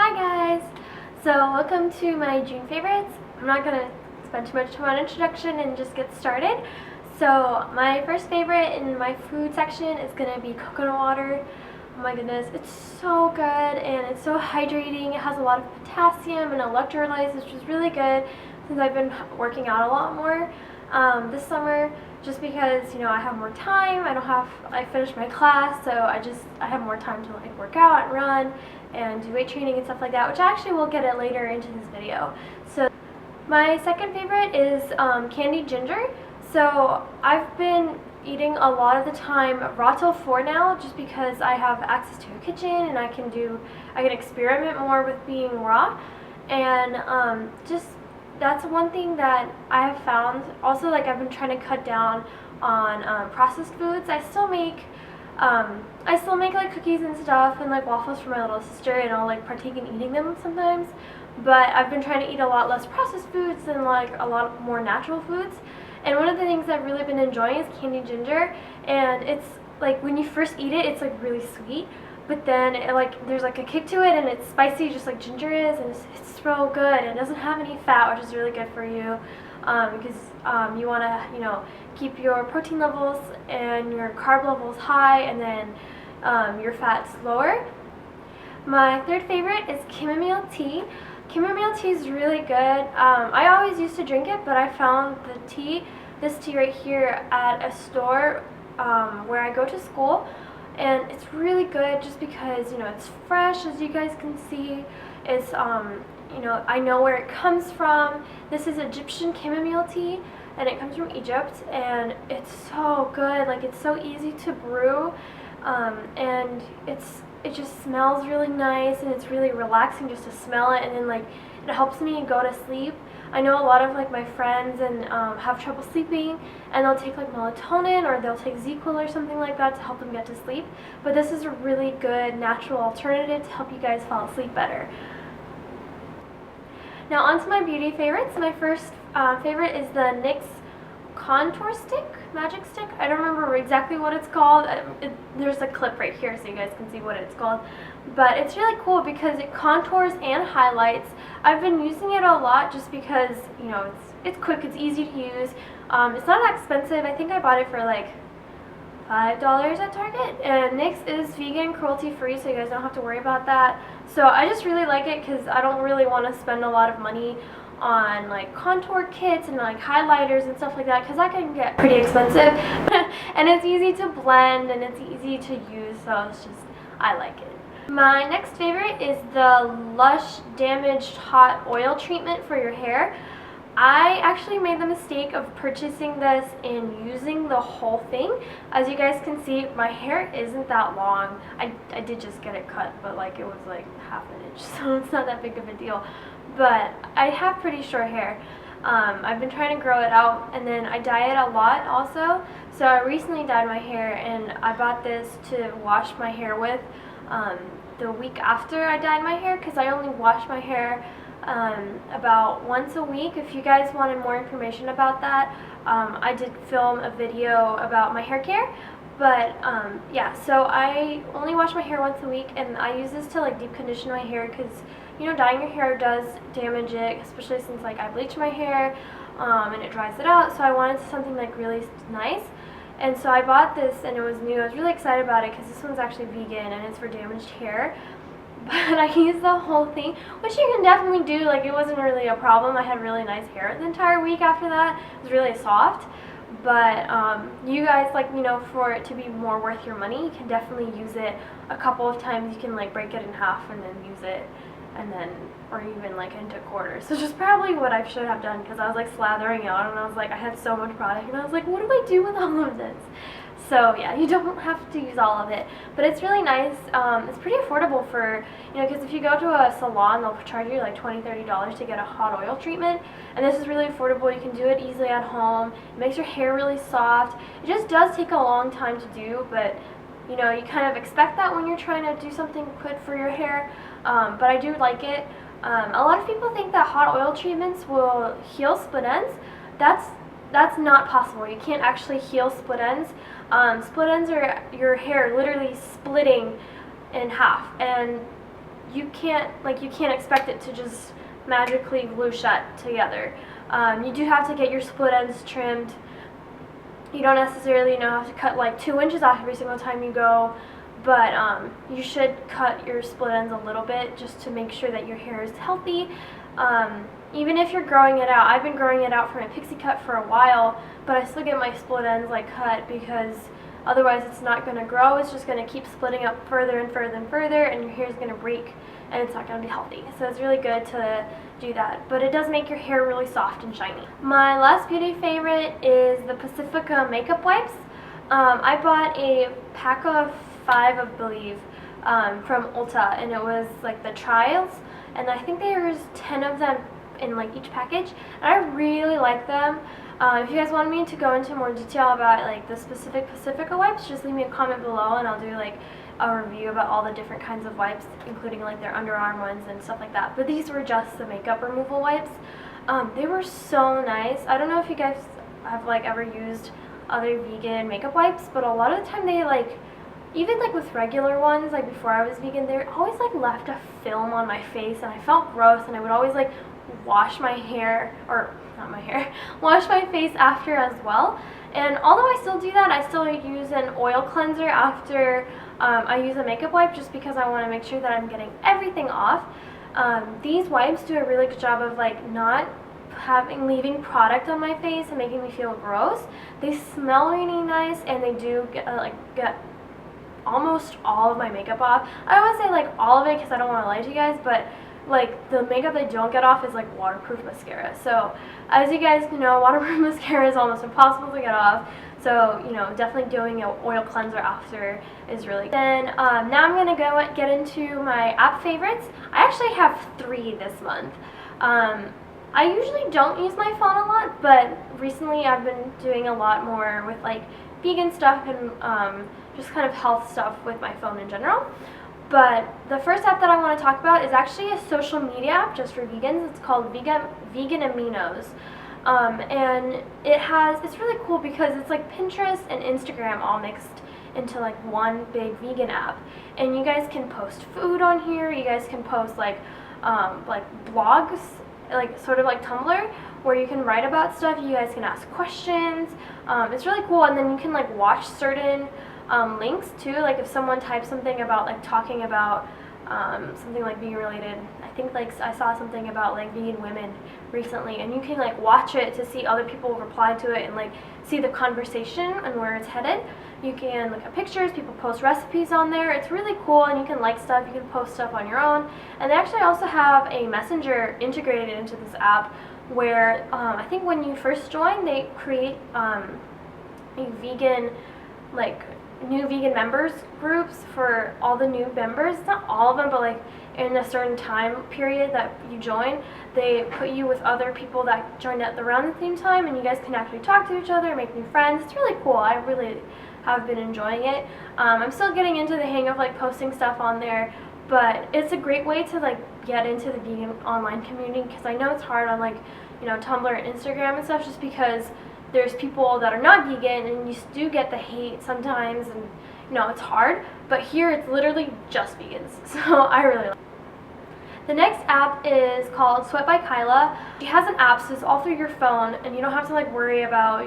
Hi guys! So welcome to my June favorites. I'm not going to spend too much time on introduction and just get started. So my first favorite in my food section is going to be coconut water. Oh my goodness, it's so good and it's so hydrating. It has a lot of potassium and electrolytes, which is really good since I've been working out a lot more this summer, just because, you know, I have more time. I finished my class, so I have more time to like work out and run and do weight training and stuff like that, which I actually will get it later into this video. So my second favorite is Candied Ginger. So I've been eating a lot of the time raw till 4 now, just because I have access to a kitchen and I can experiment more with being raw, and just that's one thing that I have found. Also, like, I've been trying to cut down on processed foods. I still make like cookies and stuff and like waffles for my little sister, and I'll like partake in eating them sometimes, but I've been trying to eat a lot less processed foods and like a lot more natural foods. And one of the things I've really been enjoying is Candied Ginger, and it's like when you first eat it, it's like really sweet, but then there's like a kick to it, and it's spicy just like ginger is, and it's so good. It doesn't have any fat, which is really good for you, because you want to, you know, keep your protein levels and your carb levels high, and then your fats lower. My third favorite is Chamomile Tea. Chamomile tea is really good. I always used to drink it, but I found this tea right here at a store where I go to school, and it's really good just because, you know, it's fresh, as you guys can see. It's you know, I know where it comes from. This is Egyptian chamomile tea, and it comes from Egypt, and it's so good. Like, it's so easy to brew, and it just smells really nice, and it's really relaxing just to smell it, and then like it helps me go to sleep. I know a lot of like my friends and have trouble sleeping, and they'll take like melatonin or they'll take ZQL or something like that to help them get to sleep, but this is a really good natural alternative to help you guys fall asleep better. Now on to my beauty favorites. My first favorite is the NYX contour stick, magic stick. I don't remember exactly what it's called. There's a clip right here so you guys can see what it's called, but it's really cool because it contours and highlights. I've been using it a lot just because, you know, it's quick, it's easy to use. It's not that expensive. I think I bought it for like $5 at Target, and NYX is vegan, cruelty-free, so you guys don't have to worry about that. So I just really like it because I don't really want to spend a lot of money on like contour kits and like highlighters and stuff like that, because that can get pretty expensive and it's easy to blend and it's easy to use, so it's just, I like it. My next favorite is the Lush Damaged Hot Oil Treatment for your hair. I actually made the mistake of purchasing this and using the whole thing. As you guys can see, my hair isn't that long. I did just get it cut, but like it was like half an inch, so it's not that big of a deal. But I have pretty short hair. I've been trying to grow it out, and then I dye it a lot also. So I recently dyed my hair, and I bought this to wash my hair with the week after I dyed my hair, because I only wash my hair about once a week. If you guys wanted more information about that, I did film a video about my hair care, but yeah, so I only wash my hair once a week, and I use this to like deep condition my hair, because, you know, dyeing your hair does damage it, especially since like I bleach my hair and it dries it out. So I wanted something like really nice, and so I bought this, and it was new. I was really excited about it because this one's actually vegan and it's for damaged hair. But I used the whole thing, which you can definitely do. Like, it wasn't really a problem. I had really nice hair the entire week after that. It was really soft. But you guys, like, you know, for it to be more worth your money, you can definitely use it a couple of times. You can like break it in half and then use it, and then, or even like into quarters. So just probably what I should have done, because I was like slathering it on, and I was like, I had so much product, and I was like, what do I do with all of this? So yeah, you don't have to use all of it, but it's really nice. It's pretty affordable for, you know, because if you go to a salon, they'll charge you like $20, $30 to get a hot oil treatment, and this is really affordable. You can do it easily at home. It makes your hair really soft. It just does take a long time to do, but you know, you kind of expect that when you're trying to do something quick for your hair, but I do like it. A lot of people think that hot oil treatments will heal split ends. That's not possible. You can't actually heal split ends. Split ends are your hair literally splitting in half, and you can't expect it to just magically glue shut together. You do have to get your split ends trimmed. You don't necessarily have to cut like 2 inches off every single time you go, but you should cut your split ends a little bit just to make sure that your hair is healthy. Even if you're growing it out, I've been growing it out for my pixie cut for a while, but I still get my split ends like cut because otherwise it's not going to grow. It's just going to keep splitting up further and further and further, and your hair is going to break and it's not going to be healthy. So it's really good to do that, but it does make your hair really soft and shiny. My last beauty favorite is the Pacifica makeup wipes. I bought a pack of 5, I believe, from Ulta, and it was like the trials, and I think there's 10 of them in like each package, and I really like them. If you guys want me to go into more detail about like the specific Pacifica wipes, just leave me a comment below and I'll do like a review about all the different kinds of wipes, including like their underarm ones and stuff like that. But these were just the makeup removal wipes. They were so nice. I don't know if you guys have like ever used other vegan makeup wipes, but a lot of the time they like, even like with regular ones, like before I was vegan, they always like left a film on my face and I felt gross, and I would always like wash my hair, or not my hair, wash my face after as well. And although I still do that, I still use an oil cleanser after I use a makeup wipe, just because I want to make sure that I'm getting everything off. These wipes do a really good job of like not leaving product on my face and making me feel gross. They smell really nice, and they do get almost all of my makeup off. I don't want to say like all of it because I don't want to lie to you guys, but like the makeup they don't get off is like waterproof mascara. So as you guys know, waterproof mascara is almost impossible to get off. So definitely doing an oil cleanser after is really good. Then now I'm gonna get into my app favorites. I actually have 3 this month. I usually don't use my phone a lot, but recently I've been doing a lot more with like vegan stuff and just kind of health stuff with my phone in general. But the first app that I want to talk about is actually a social media app just for vegans. It's called Vegan Aminos. And it's really cool because it's like Pinterest and Instagram all mixed into like one big vegan app. And you guys can post food on here. You guys can post like blogs, like sort of like Tumblr, where you can write about stuff. You guys can ask questions. It's really cool. And then you can like watch certain links too, like if someone types something about like talking about something like vegan related. I think like I saw something about like vegan women recently, and you can like watch it to see other people reply to it and like see the conversation and where it's headed. You can look at pictures, people post recipes on there. It's really cool, and you can like stuff, you can post stuff on your own. And they actually also have a messenger integrated into this app where I think when you first join, they create a vegan new vegan members groups for all the new members. It's not all of them, but like in a certain time period that you join, they put you with other people that joined at around the same time, and you guys can actually talk to each other, make new friends. It's really cool. I really have been enjoying it. I'm still getting into the hang of like posting stuff on there, but it's a great way to like get into the vegan online community, because I know it's hard on like Tumblr and Instagram and stuff, just because there's people that are not vegan and you do get the hate sometimes, and it's hard. But here it's literally just vegans, so I really like it. The next app is called Sweat by Kyla. She has an app, so it's all through your phone, and you don't have to like worry about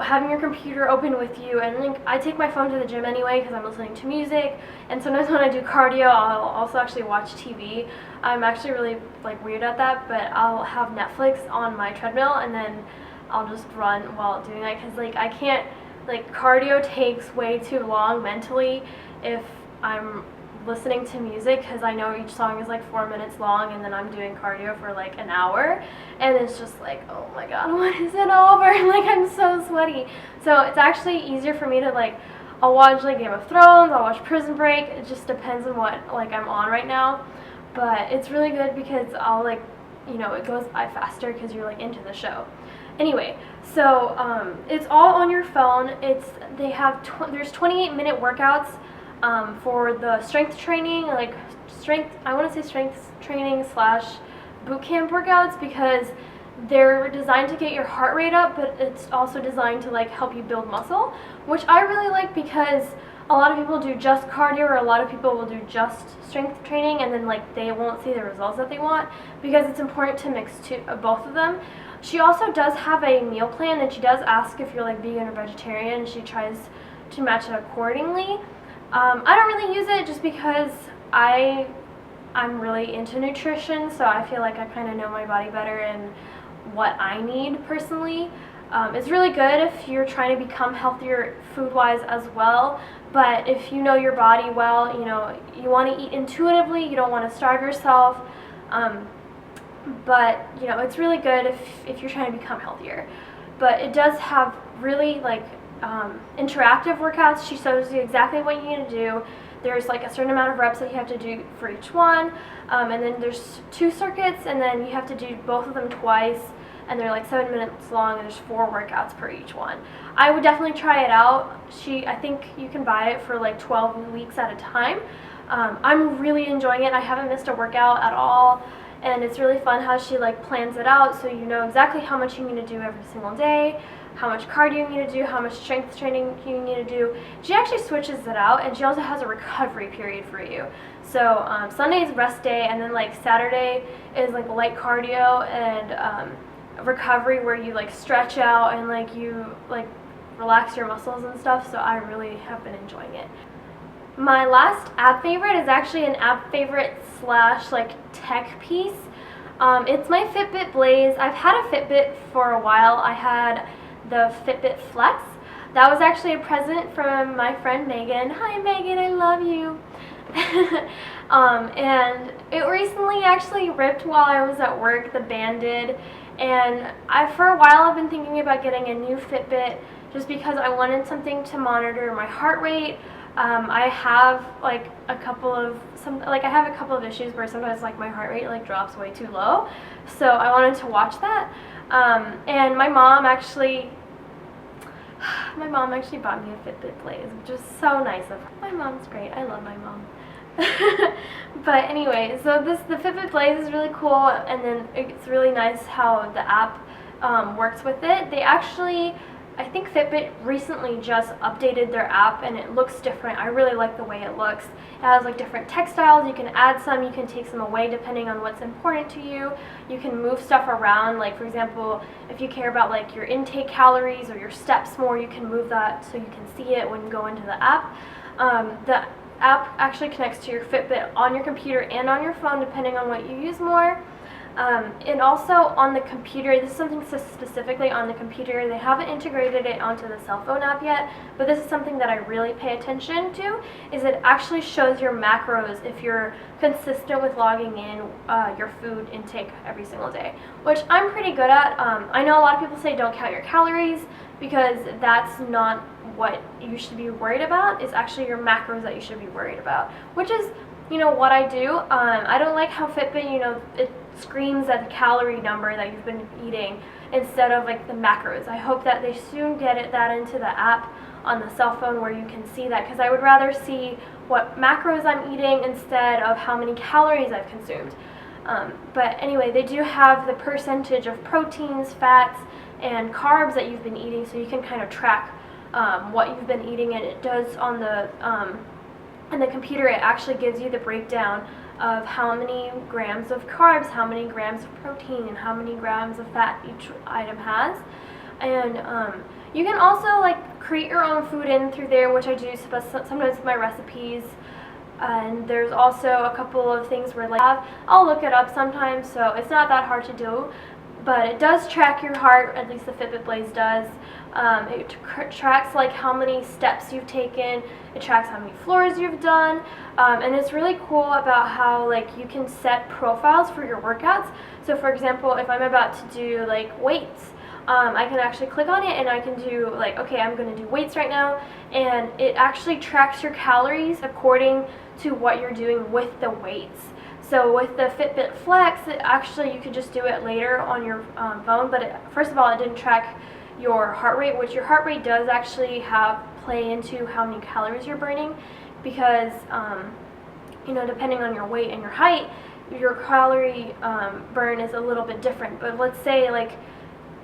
having your computer open with you. And like I take my phone to the gym anyway because I'm listening to music, and sometimes when I do cardio I'll also actually watch TV. I'm actually really like weird at that, but I'll have Netflix on my treadmill and then I'll just run while doing that, because like I can't, like cardio takes way too long mentally if I'm listening to music, because I know each song is like 4 minutes long, and then I'm doing cardio for like an hour, and it's just like, oh my god, when is it over? Like I'm so sweaty. So it's actually easier for me to like, I'll watch like Game of Thrones, I'll watch Prison Break. It just depends on what like I'm on right now, but it's really good because I'll like, it goes by faster because you're like into the show. Anyway, so it's all on your phone. There's 28-minute workouts for the strength training, I want to say strength training / boot camp workouts, because they're designed to get your heart rate up, but it's also designed to like help you build muscle, which I really like, because a lot of people do just cardio, or a lot of people will do just strength training, and then like they won't see the results that they want, because it's important to mix both of them. She also does have a meal plan, and she does ask if you're like vegan or vegetarian, and she tries to match it accordingly. I don't really use it just because I'm really into nutrition, so I feel like I kind of know my body better and what I need personally. It's really good if you're trying to become healthier food-wise as well, but if you know your body well, you know, you want to eat intuitively, you don't want to starve yourself, but you know, it's really good if you're trying to become healthier. But it does have really like interactive workouts. She shows you exactly what you need to do. There's like a certain amount of reps that you have to do for each one, and then there's 2 circuits, and then you have to do both of them twice, and they're like 7 minutes long, and there's 4 workouts per each one. I would definitely try it out. I think you can buy it for like 12 weeks at a time. I'm really enjoying it. I haven't missed a workout at all, and it's really fun how she like plans it out, so you know exactly how much you need to do every single day, how much cardio you need to do, how much strength training you need to do. She actually switches it out, and she also has a recovery period for you. So Sunday is rest day, and then like Saturday is like light cardio and recovery, where you like stretch out and like you like relax your muscles and stuff. So I really have been enjoying it. My last app favorite is actually an app favorite slash like tech piece. It's my Fitbit Blaze. I've had a Fitbit for a while. I had the Fitbit Flex. That was actually a present from my friend Megan. Hi Megan, I love you. And it recently actually ripped while I was at work, the band did, and for a while I've been thinking about getting a new Fitbit just because I wanted something to monitor my heart rate. I have like a couple of issues where sometimes like my heart rate like drops way too low, so I wanted to watch that. And my mom actually bought me a Fitbit Blaze, which is so nice of her. My mom's great. I love my mom. But anyway, so the Fitbit Blaze is really cool, and then it's really nice how the app works with it. They actually, I think Fitbit recently just updated their app, and it looks different. I really like the way it looks. It has like different textiles. You can add some, you can take some away depending on what's important to you. You can move stuff around, like for example, if you care about like your intake calories or your steps more, you can move that so you can see it when you go into the app. The app actually connects to your Fitbit on your computer and on your phone depending on what you use more. And also on the computer, this is something specifically on the computer, they haven't integrated it onto the cell phone app yet, but this is something that I really pay attention to, is it actually shows your macros if you're consistent with logging in your food intake every single day, which I'm pretty good at. I know a lot of people say don't count your calories, because that's not what you should be worried about. It's actually your macros that you should be worried about, which is, you know, what I do. I don't like how Fitbit, you know, it screams at the calorie number that you've been eating instead of like the macros. I hope that they soon get that into the app on the cell phone where you can see that, because I would rather see what macros I'm eating instead of how many calories I've consumed. But anyway, they do have the percentage of proteins, fats, and carbs that you've been eating, so you can kind of track what you've been eating, and it does on the computer. It actually gives you the breakdown of how many grams of carbs, how many grams of protein, and how many grams of fat each item has. And you can also like create your own food in through there, which I do sometimes with my recipes. And there's also a couple of things where like I'll look it up sometimes, so it's not that hard to do. But it does track your heart, at least the Fitbit Blaze does. It tracks like how many steps you've taken. It tracks how many floors you've done. And it's really cool about how like you can set profiles for your workouts. So for example, if I'm about to do like weights, I can actually click on it and I can do like, okay, I'm going to do weights right now. And it actually tracks your calories according to what you're doing with the weights. So with the Fitbit Flex, you could just do it later on your phone, but first of all, it didn't track your heart rate, which your heart rate does actually play into how many calories you're burning, because you know, depending on your weight and your height, your calorie burn is a little bit different. But let's say like,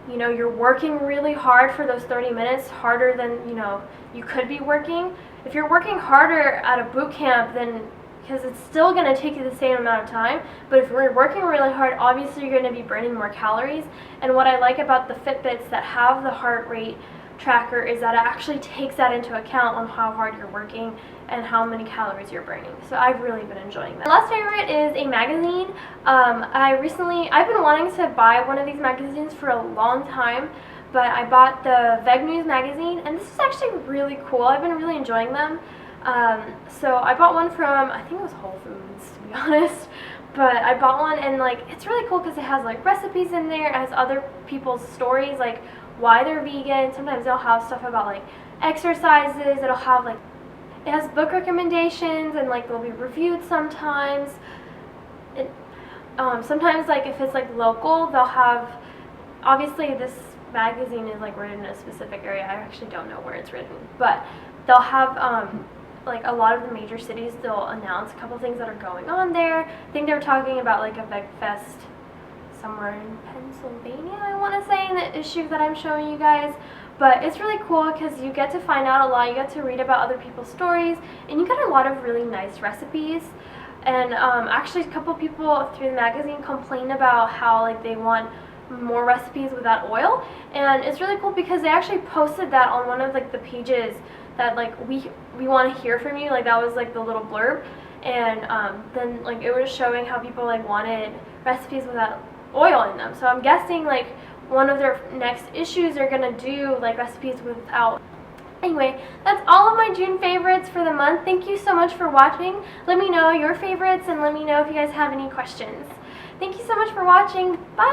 you know, you're working really hard for those 30 minutes, harder than, you know, you could be working, if you're working harder at a boot camp, then because it's still going to take you the same amount of time, but if you're working really hard, obviously you're going to be burning more calories. And what I like about the Fitbits that have the heart rate tracker is that it actually takes that into account on how hard you're working and how many calories you're burning. So I've really been enjoying that. My last favorite is a magazine. I've been wanting to buy one of these magazines for a long time, but I bought the Veg News magazine, and this is actually really cool. I've been really enjoying them. So I bought one from, I think it was Whole Foods, to be honest, but I bought one, and like it's really cool because it has like recipes in there. It has other people's stories, like why they're vegan. Sometimes they'll have stuff about like exercises. It'll have like, it has book recommendations, and like they'll be reviewed sometimes. Sometimes like if it's like local, they'll have, obviously this magazine is like written in a specific area. I actually don't know where it's written, but they'll have like a lot of the major cities, they'll announce a couple things that are going on there. I think they were talking about like a Veg Fest somewhere in Pennsylvania, I want to say, in the issue that I'm showing you guys. But it's really cool because you get to find out a lot, you get to read about other people's stories, and you get a lot of really nice recipes. And actually a couple people through the magazine complain about how like they want more recipes without oil, and it's really cool because they actually posted that on one of like the pages that like we want to hear from you, like that was like the little blurb, and then like it was showing how people like wanted recipes without oil in them. So I'm guessing like one of their next issues are gonna do like recipes without. Anyway, that's all of my June favorites for the month. Thank you so much for watching. Let me know your favorites and let me know if you guys have any questions. Thank you so much for watching. Bye!